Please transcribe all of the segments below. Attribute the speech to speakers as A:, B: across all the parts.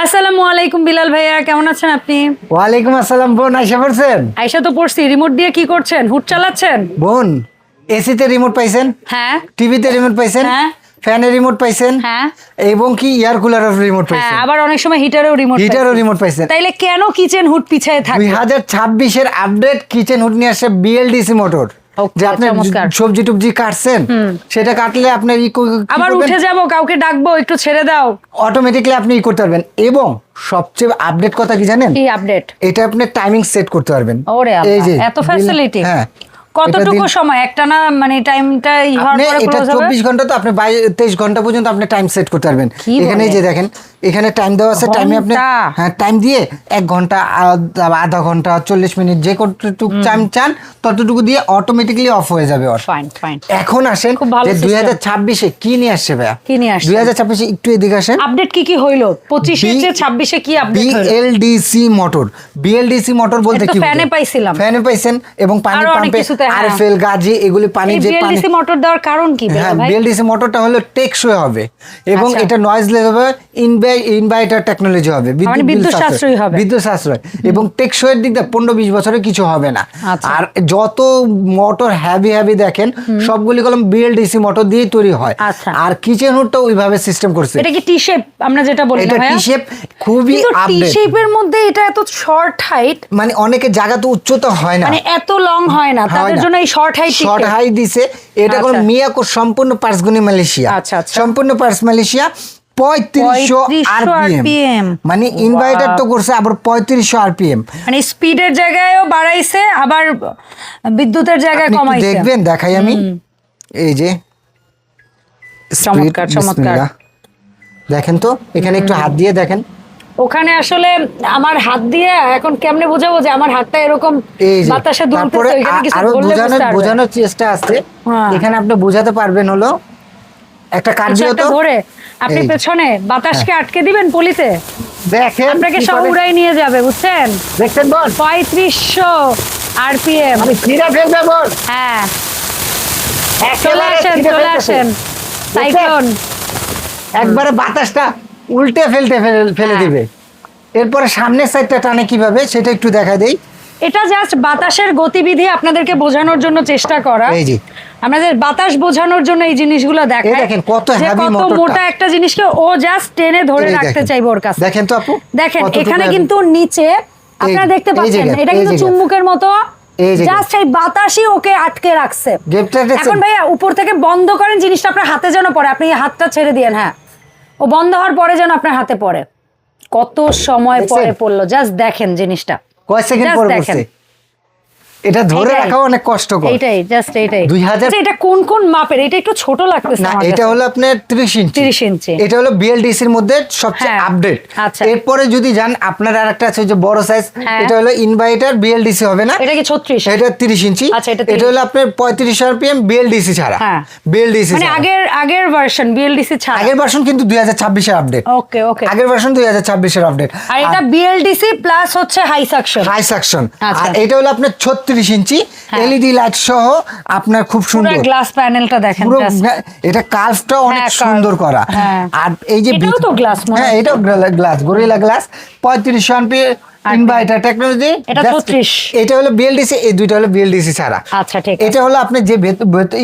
A: আসসালামু আলাইকুম বিলাল ভাইয়া, কেমন আছেন আপনি?
B: ওয়ালাইকুম আসসালাম বোন, আয়শা পড়ছেন?
A: আয়শা তো পড়ছি। রিমোট দিয়ে কি করছেন? হুট চালাচ্ছেন?
B: বোন, এসিতে রিমোট পাইছেন,
A: হ্যাঁ
B: টিভিতে রিমোট পাইছেন,
A: হ্যাঁ
B: ফ্যানের রিমোট পাইছেন,
A: হ্যাঁ
B: এবং কি এয়ার কুলারের রিমোট
A: হ্যাঁ,
B: পাইছেন,
A: আবার অনেক সময় হিটারও রিমোট
B: হিটারও রিমোট পাইছেন।
A: তাইলে কেন কিচেন হুড পিছায় থাকে?
B: 2026-এর আপডেট কিচেন হুড নিয়ে আসছে বিএলডিসি মোটর।
A: Okay,
B: যে আপনি
A: চমৎকার।
B: সবজি টুবজি কাটছেন, সেটা কাটলে আপনার
A: আবার উঠে যাব, কাউকে ডাকবো একটু ছেড়ে দাও,
B: অটোমেটিক্যালি আপনি করতে পারবেন। এবং সবচেয়ে আপডেট কথা কি জানেন?
A: কি আপডেট?
B: এটা আপনি টাইমিং সেট করতে পারবেন।
A: ওরে
B: এই
A: আল্লাহ,
B: যে
A: এত ফ্যাসিলিটি!
B: হ্যাঁ,
A: কতটুকু সময় একটা না, মানে টাইমটা ইহার
B: আপনি
A: পরে
B: এটা
A: ক্লোজ হবে?
B: 24 ঘন্টা তো আপনি 23 ঘন্টা পর্যন্ত আপনি টাইম সেট করতে পারবেন।
A: কি
B: এখানে
A: বলেন?
B: যে দেখেন, এখানে টাইম দেওয়া আছে, টাইমে আপনি
A: ঘন্টা?
B: হ্যাঁ টাইম দিয়ে 1 ঘন্টা, আধা ঘন্টা, 40 মিনিট, যে কতটুকু টাইম চান ততটুকু দিয়ে অটোমেটিক্যালি অফ হয়ে যাবে।
A: Fine fine.
B: এখন আসেন
A: খুব ভালো
B: যে
A: system।
B: 2026-এ কি নিয়ে আসছে ভাইয়া?
A: কি নিয়ে আসছে?
B: 2026-এ একটু এদিকে আসেন।
A: আপডেট কি কি হইলো? 25-এ যে 26-এ কি আপডেট হইলো?
B: BLDC motor. বিএলডিসি মোটর বলতে
A: এটা তো
B: কি?
A: ফ্যানে পাইছিলাম।
B: ফ্যানে পাইছেন, এবং পানি
A: আরো অনেক
B: পাম্পে
A: কিছুতে, হ্যাঁ।
B: আরএফএল গাজি এগুলি পানি
A: এই
B: যে পানি।
A: বিএলডিসি মোটর দেওয়ার কারণ কি
B: হ্যাঁ,
A: ভাই?
B: বিএলডিসি মোটরটা হলো টেকসই হবে, এবং
A: আচ্ছা।
B: এটা নয়েজলেস হবে, ইনভার্টার টেকনোলজি হবে,
A: মানে বিদ্যুৎ সাশ্রয়ী হবে।
B: বিদ্যুৎ সাশ্রয়, এবং টেকসইয়ের দিক দিয়ে 15-20 বছরে কিছু হবে না।
A: আচ্ছা।
B: আর যত মোটর হেভি দেখেন, সবগুলি কলম বিএলডিসি মোটর দিয়ে তৈরি হয়।
A: আচ্ছা।
B: আর কিচেন হুডটা ওইভাবে সিস্টেম করছে।
A: এটা কি টি শেপ আমরা যেটা বলি না
B: এটা
A: ভাইয়া?
B: টি শেপ, খুবই
A: কিন্তু টি
B: আপডেট।
A: শেপের মধ্যে এটা এত শর্ট হাইট,
B: মানে অনেকে জায়গা তো উচ্চতা হয় না,
A: মানে এত লং হয় না, তাদের জন্য এই শর্ট হাইট
B: শর্ট হাই দিছে। এটা কোন
A: আচ্ছা।
B: মিয়াকো সম্পূর্ণ পার্টস গুনি মালয়েশিয়া।
A: আচ্ছা, আচ্ছা।
B: সম্পূর্ণ পার্টস মালয়েশিয়া। 3500 আরপিএম, মানে ইনভার্টার তো করছে আবার 3500 আরপিএম।
A: মানে স্পিডের জায়গায়ও বাড়াইছে, আবার বিদ্যুতের জায়গায়
B: আপনি একটু
A: কমাইছে।
B: দেখবেন, দেখাই আমি। এই যে
A: চমৎকার,
B: speed,
A: চমৎকার।
B: বিসমিল্লাহ। দেখেন তো, এখানে একটু হাত দিয়ে দেখেন।
A: ওখানে আসলে আমার হাত দিয়ে এখন কেমনে বোঝাবো যে আমার হাতটা এরকম
B: এই যে
A: বাতাসে
B: তারপরে
A: দুলতেছে, এখানে কিছু
B: আরো
A: বললে বুঝতে পারবেন।
B: বোঝানোর চেষ্টা আছে।
A: হ্যাঁ।
B: এখানে আপনি বোঝাতে পারবেন হলো একটা
A: কিছু
B: কার্য
A: একটা
B: তো
A: ধরে আপনি
B: এই যে।
A: পেছনে বাতাসকে আটকে দিবেন পলিতে,
B: দেখেন
A: আপনাকে
B: কি
A: সব
B: করে।
A: উড়াই নিয়ে যাবে, বুঝছেন?
B: দেখছেন বল,
A: 3500 আরপিএম।
B: আমি ছিঁড়ে ফেলবে বল।
A: হ্যাঁ, চলে
B: একেবারে
A: আসেন,
B: ছিঁড়ে
A: চলে
B: ফেলতেছে।
A: আসেন। সাইক্লোন।
B: একবারে বাতাসটা উল্টে ফেলে
A: হ্যাঁ।
B: দিবে। এরপরে সামনের সাইডটা টানে কিভাবে সেটা একটু দেখা দেই।
A: এটা জাস্ট বাতাসের গতিবিধি আপনাদেরকে বোঝানোর জন্য চেষ্টা করা।
B: এই যে
A: আমাদের বাতাস বোঝানোর জন্য এই জিনিসগুলো দেখায়।
B: এই দেখেন কত
A: যে
B: heavy
A: কত
B: মোটরটা।
A: মোটা একটা জিনিসকে ও জাস্ট টেনে ধরে
B: এই
A: রাখতে
B: দেখেন।
A: চাইবে ওর কাছে।
B: দেখেন তো আপু,
A: দেখেন
B: কতটুকু
A: এখানে
B: heavy।
A: কিন্তু নিচে আপনারা দেখতে
B: এই
A: পাচ্ছেন,
B: জায়গায়,
A: এটা
B: এই
A: কিন্তু
B: জায়গায়।
A: চুম্বকের মতো,
B: এই জায়গায়।
A: জাস্ট এই বাতাসই ওকে আটকে রাখছে।
B: গেটটা দেখছেন?
A: এখন ভাইয়া উপর থেকে বন্ধ করেন, জিনিসটা আপনার হাতে যেন পড়ে, আপনি এই হাতটা ছেড়ে দিয়েন। হ্যাঁ, ও বন্ধ হওয়ার পরে যেন আপনার হাতে পড়ে। কত সময়
B: দেখছেন?
A: পরে পড়লো, জাস্ট দেখেন জিনিসটা।
B: কয় সেকেন্ড
A: Just
B: পরে
A: দেখেন।
B: বসছে। এটা ধরে
A: এইটাই।
B: রাখা অনেক কষ্টকর।
A: এইটাই, জাস্ট এইটাই।
B: 2000
A: আচ্ছা, এটা কোন কোন মাপের? এটা একটু ছোট লাগতেছে
B: না,
A: আমার
B: এটা
A: কাছে।
B: হলো আপনার 30 ইঞ্চি।
A: 30 ইঞ্চি।
B: এটা হলো বিএলডিসির মধ্যে সবচেয়ে
A: হ্যাঁ।
B: আপডেট।
A: আচ্ছা।
B: এরপরে যদি যান, আপনার আরেকটা আছে যে বড় সাইজ,
A: হ্যাঁ।
B: এটা হলো ইনভার্টার বিএলডিসি হবে না।
A: এটা কি 36?
B: এটা 30 ইঞ্চি।
A: আচ্ছা, এটা 30
B: এটা হলো আপনার 3500 আরপিএম বিএলডিসি ছাড়া।
A: হ্যাঁ।
B: বিএলডিসি
A: মানে আগের ভার্সন বিএলডিসি ছাড়া।
B: আগের ভার্সন কিন্তু 2026 এর আপডেট।
A: ওকে ওকে।
B: আগের ভার্সন 2026 এর আপডেট।
A: আর এটা বিএলডিসি প্লাস হচ্ছে হাই সাকশন।
B: High suction.
A: আচ্ছা।
B: আর এটা হলো আপনার 36 ইঞ্চি
A: হ্যাঁ।
B: এলইডি লাইট সহ, আপনার খুব
A: পুরো
B: সুন্দর।
A: গ্লাস প্যানেলটা দেখেন
B: পুরো
A: just।
B: এটা কার্ভটা অনেক
A: হ্যাঁ, curve।
B: সুন্দর করা।
A: হ্যাঁ।
B: আর এই যে
A: এটাও তো glass মনে
B: হ্যাঁ,
A: হয়।
B: এটাও glass, gorilla glass. 3500 RPM inverter technology.
A: এটা 36।
B: এটা হলো বিএলডিসি, এই দুইটা হলো বিএলডিসি ছাড়া।
A: আচ্ছা, ঠিক আছে।
B: এটা হলো আপনি যে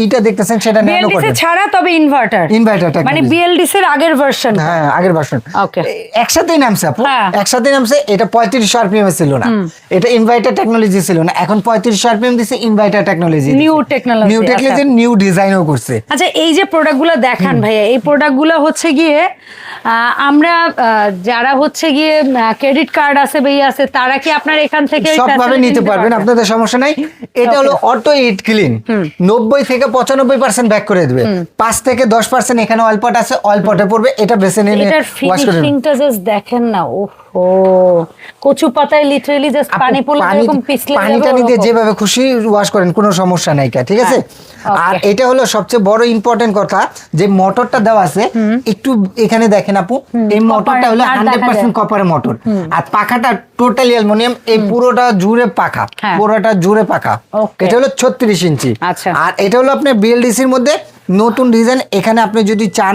B: এইটা দেখতেছেন সেটা ন্যানো
A: বিএলডিসি
B: করবেন।
A: ছাড়া, তবে ইনভার্টার।
B: ইনভার্টার
A: মানে
B: টেকনোলজি।
A: বিএলডিসি এর আগের ভার্সন।
B: হ্যাঁ, আগের ভার্সন।
A: Okay.
B: একসাথেই নামছে আপু।
A: হ্যাঁ।
B: একসাথেই নামছে। এটা 3500 আরপিএম ছিল না, এটা ইনভার্টার টেকনোলজি ছিল না। এখন 3500 আরপিএম দিছে, inverter technology,
A: New technology,
B: new technology, new ডিজাইনও করছে।
A: আচ্ছা, এই যে প্রোডাক্টগুলো দেখান ভাইয়া, এই প্রোডাক্টগুলো হচ্ছে গিয়ে আমরা যারা হচ্ছে গিয়ে ক্রেডিট কার্ড আছে বা আছে, তারা কি আপনার এখান থেকে ওই
B: সবভাবে
A: facility
B: নিতে পারবেন, আপনাদের সমস্যা নাই। এটা হলো অটো ইট ক্লিন, 90 থেকে 95% ব্যাক করে দেবে। 5 থেকে 10% এখানে অয়েল পট আছে, অয়েল পটে পড়বে, এটা বেছে নিয়ে
A: এটার
B: ওয়াশ করে দেবেন।
A: ফিনিশিংটা জাস্ট দেখেন না। ওহো, কচু পাতায় লিটারালি জাস্ট পানি পড়লে এরকম পিছলে যাবে
B: পানিটা নিতে
A: ওরকম।
B: যেভাবে খুশি ওয়াশ করেন, কোনো সমস্যা নাই, ঠিক আছে?
A: হ্যাঁ,
B: আর
A: okay.
B: এটা হলো সবচেয়ে বড় ইম্পর্টেন্ট কথা, যে মোটরটা দেওয়া আছে, একটু এখানে দেখেন আপু, এই মোটরটা হলো
A: আর দেখা
B: 100%
A: যায়।
B: কপারের মোটর। আর পাখাটা টোটালি অ্যালুমিনিয়াম, এই পুরোটা জুড়ে পাকা,
A: হ্যাঁ।
B: পুরোটা জুড়ে পাকা।
A: Okay.
B: এটা হলো 36 ইঞ্চি।
A: আচ্ছা।
B: আর এটা হলো আপনার বিএলডিসির মধ্যে নতুন ডিজাইন। এখানে আপনি যদি চান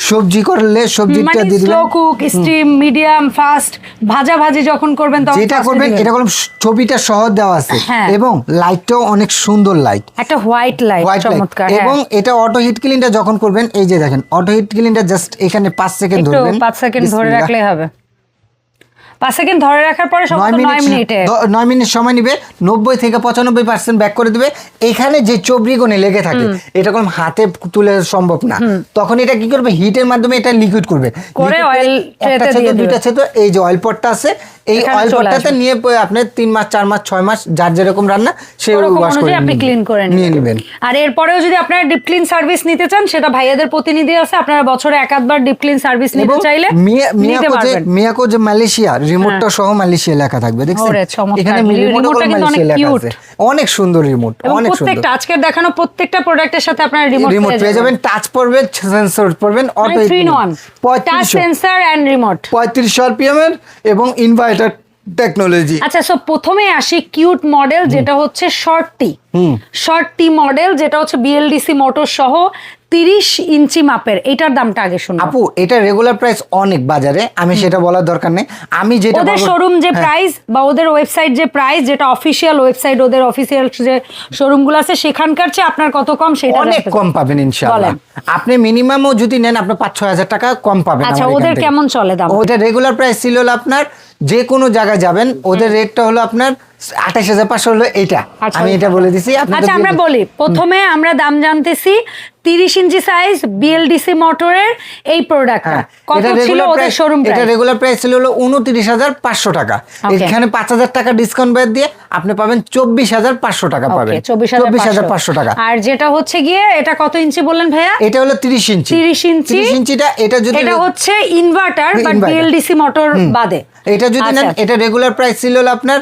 B: সবজি করলে সবজিটা
A: মানে
B: দিয়ে
A: স্লো
B: দিবেন,
A: কুক, স্টিম, মিডিয়াম, ফাস্ট, ভাজি যখন করবেন তখন
B: যেটা
A: fast এ
B: করবেন
A: দিবেন।
B: এরকম ছবিটা সহজ দেওয়া আছে,
A: হ্যাঁ।
B: এবং লাইটটাও অনেক সুন্দর লাইট,
A: একটা হোয়াইট লাইট,
B: হোয়াইট লাইট।
A: চমৎকার।
B: এবং এটা অটো হিট ক্লিনটা যখন করবেন, এই যে দেখেন অটো হিট ক্লিনটা জাস্ট এখানে 5 সেকেন্ড
A: একটু
B: ধরবেন,
A: 5 সেকেন্ড ধরে
B: বিসমিল্লাহ।
A: রাখলেই হবে। 5 সেকেন্ড ধরে রাখার পরে সম্ভবত 9 মিনিটে
B: 9 মিনিট সময় নিবে, 90 থেকে 95% ব্যাক করে দিবে। এখানে যে চবড়িগুনে লেগে থাকে এটা কোনো হাতে তুলে সম্ভব না, তখন এটা কি করবে, হিটের মাধ্যমে এটা লিকুইড করবে,
A: করে
B: Liquid
A: oil
B: একটা
A: tray তে
B: ছেদ,
A: দিয়ে
B: দুইটা
A: দিবে।
B: ছেদ, এই যে অয়েল পটটা আছে, এই
A: এখানে
B: অয়েল
A: চলে
B: পটটাতে
A: আসবে।
B: নিয়ে আপনি 3 মাস 4 মাস 6 মাস যার যেরকম রান্না সে
A: ওরকম
B: ওয়াশ করে
A: অনুযায়ী আপনি ক্লিন করে
B: নিয়ে নেবেন।
A: আর এরপরেও যদি আপনারা ডিপ ক্লিন সার্ভিস নিতে চান, সেটা ভাইয়াদের প্রতিনিধি আছে, আপনারা বছরে এক আধবার ডিপ ক্লিন সার্ভিস নিতে
B: এবং
A: চাইলে নিতে পারবেন।
B: মিয়াকো যে মালয়েশিয়া রিমোটটা সহ মালয়েশিয়া লেখা থাকবে, দেখছেন
A: ওরে, চমৎকার।
B: এখানে
A: রিমোটটা
B: রিমোটটা
A: কিন্তু অনেক
B: মালয়েশিয়া লেখা
A: cute।
B: আছে, অনেক সুন্দর রিমোট,
A: এবং
B: অনেক সুন্দর।
A: প্রত্যেকটা আজকের দেখানো প্রত্যেকটা প্রোডাক্টের সাথে আপনারা
B: রিমোট
A: রিমোট
B: পেয়ে যাবেন, টাচ পড়বে, সেন্সর পড়বেন, auto
A: 3 in 1 touch sensor and remote.
B: 35 RPM এর এবং ইনভার্টার টেকনোলজি।
A: আচ্ছা, সো প্রথমে আসি কিউট মডেল, যেটা হচ্ছে শর্ট টি মডেল, যেটা হচ্ছে বিএলডিসি মোটর সহ 30 ইঞ্চি মাপের। এটার দামটা আগে শুনুন
B: আপু, এটা রেগুলার প্রাইস অনেক বাজারে, আমি সেটা বলার দরকার নেই, আমি যেটা
A: ওদের
B: বলবো-
A: শোরুম যে
B: হ্যাঁ।
A: প্রাইস বা ওদের ওয়েবসাইট যে প্রাইস, যেটা অফিসিয়াল ওয়েবসাইট, ওদের অফিসিয়াল যে শোরুমগুলো আছে সেখানকার চেয়ে আপনার কত কম সেটা
B: অনেক
A: জানতে
B: কম
A: চাই।
B: পাবেন ইনশাআল্লাহ।
A: বলেন।
B: আপনি মিনিমামও যদি নেন আপনি 5-6 হাজার টাকা কম পাবেন।
A: আচ্ছা,
B: আমার এখান
A: ওদের
B: থেকে।
A: কেমন চলে দাম?
B: ওটা রেগুলার প্রাইস ছিল হলো আপনার, যে কোনো জায়গায় যাবেন ওদের রেটটা হলো আপনার 28,500 হলো এইটা।
A: আচ্ছা,
B: আমি এটা বলে দিছি আপনাদের।
A: আচ্ছা, আমরা বলি প্রথমে আমরা দাম জানতেছি 30 ইঞ্চি সাইজ বিএলডিসি মোটরের এই প্রোডাক্টটা কত ছিল ওদের শোরুম
B: এটা
A: প্রাইস?
B: রেগুলার প্রাইস ছিল হলো 29,500 টাকা।
A: Okay.
B: এখানে 5,000 টাকা ডিসকাউন্ট বাদ দিয়ে আপনি পাবেন 24,500 টাকা পাবেন। 24,500 টাকা।
A: আর যেটা হচ্ছে গিয়ে এটা কত ইঞ্চি বললেন ভাইয়া?
B: এটা হলো 30 ইঞ্চি।
A: 30 ইঞ্চি।
B: 30 ইঞ্চিটা এটা যদি
A: এটা হচ্ছে ইনভার্টার বা
B: Inverter।
A: বিএলডিসি মোটর বাদে।
B: এটা যদি নেন,
A: আচ্ছা।
B: এটা রেগুলার প্রাইস ছিল হলো আপনার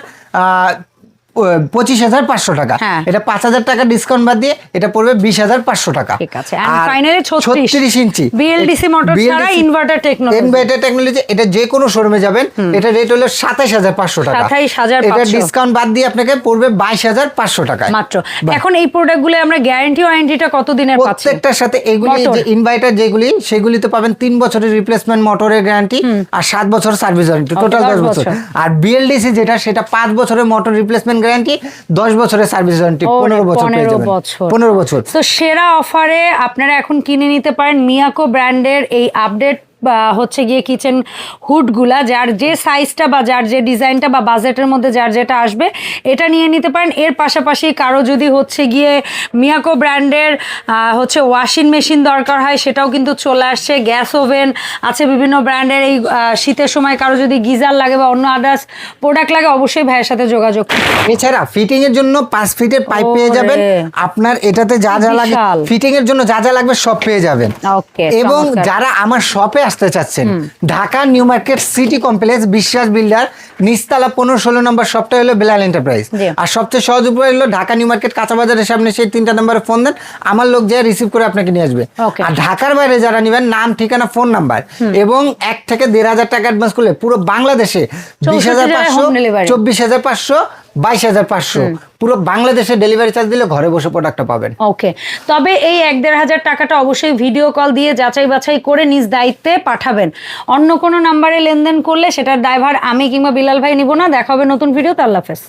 B: 25,500 টাকা।
A: হ্যাঁ।
B: এটা 5,000 টাকা ডিসকাউন্ট বাদ দিয়ে এটা পড়বে 20,500 টাকা।
A: ঠিক আছে। And finally 36
B: inch
A: BLDC motor ছাড়া ইনভার্টার টেকনোলজি।
B: ইনভার্টার টেকনোলজি, এটা যে কোনো শোরুমে যাবেন, এটা রেট হলো 27,500 টাকা।
A: 27,500
B: এটা ডিসকাউন্ট বাদ দিয়ে আপনাকে পড়বে 22,500 টাকায়
A: মাত্র। এখন এই প্রোডাক্টগুলো আমরা গ্যারান্টি ওয়ারেন্টি কত দিনের পাচ্ছি?
B: প্রত্যেকটার সাথে এগুলি
A: মোটর।
B: যে ইনভার্টার যেগুলি সেগুলিতে পাবেন 3 বছরের রিপ্লেসমেন্ট মোটরের গ্যারান্টি আর 7 বছর সার্ভিস ওয়ারেন্টি, টোটাল 10
A: 10
B: বছর।
A: বছর।
B: আর বিএলডিসি যেটা, সেটা 5 বছরের মোটর রিপ্লেসমেন্ট গ্যারান্টি, 10 বছরের সার্ভিস ওয়ারেন্টি, 15 বছর পেয়ে যাবেন। 15 বছর।
A: তো সেরা অফারে আপনারা এখন কিনে নিতে পারেন মিয়াকো ব্র্যান্ডের এই আপডেট বা হচ্ছে গিয়ে কিচেন হুডগুলা, যার যে সাইজটা বা যার যে ডিজাইনটা বা বাজেটের মধ্যে যার যেটা আসবে এটা নিয়ে নিতে পারেন। এর পাশাপাশি কারো যদি হচ্ছে গিয়ে মিয়াকো ব্র্যান্ডের হচ্ছে ওয়াশিং মেশিন দরকার হয়, সেটাও কিন্তু চলে আসছে। গ্যাস ওভেন আছে বিভিন্ন ব্র্যান্ডের। এই শীতের সময় কারো যদি গিজার লাগে বা অন্য আদার্স প্রোডাক্ট লাগে, অবশ্যই ভাইয়ের সাথে যোগাযোগ করুন।
B: এছাড়া ফিটিং এর জন্য 5 ফিটের পাইপ পেয়ে যাবেন। আপনার এটাতে যা যা লাগে,
A: বিশাল।
B: ফিটিং এর জন্য যা যা লাগবে সব পেয়ে যাবেন।
A: ওকে,
B: এবং
A: চমৎকার।
B: যারা আমার শপে আসতে চাচ্ছেন, Dhaka new market city complex বিশ্বাস বিল্ডার নিচতলা 15-16 নম্বর শপটা হলো বেলাল এন্টারপ্রাইজ।
A: জি।
B: আর সবচেয়ে সহজ উপায় হলো ঢাকা নিউ মার্কেট কাঁচা বাজারের সামনে সেই 3টা নম্বরে ফোন দেন, আমার লোক যা রিসিভ করে আপনাকে নিয়ে আসবে।
A: Okay.
B: আর ঢাকার বাইরে যারা নেবেন, নাম, ঠিকানা, ফোন নাম্বার এবং 1 থেকে 1,500 টাকা অ্যাডভান্স করলে পুরো বাংলাদেশে
A: 64,000 home delivery।
B: 24,500, 22,500 পুরো বাংলাদেশে ডেলিভারি চার্জ দিলে ঘরে বসে প্রোডাক্টটা পাবেন।
A: ওকে, তবে এই 1-1,500 টাকাটা অবশ্যই ভিডিও কল দিয়ে যাচাই বাছাই করে নিজ দায়িত্বে পাঠাবেন। অন্য কোনো নাম্বারে লেনদেন করলে সেটার দায়ভার আমি কিংবা বিলাল ভাই নিব না। দেখা হবে নতুন ভিডিওতে। আল্লাহ হাফেজ।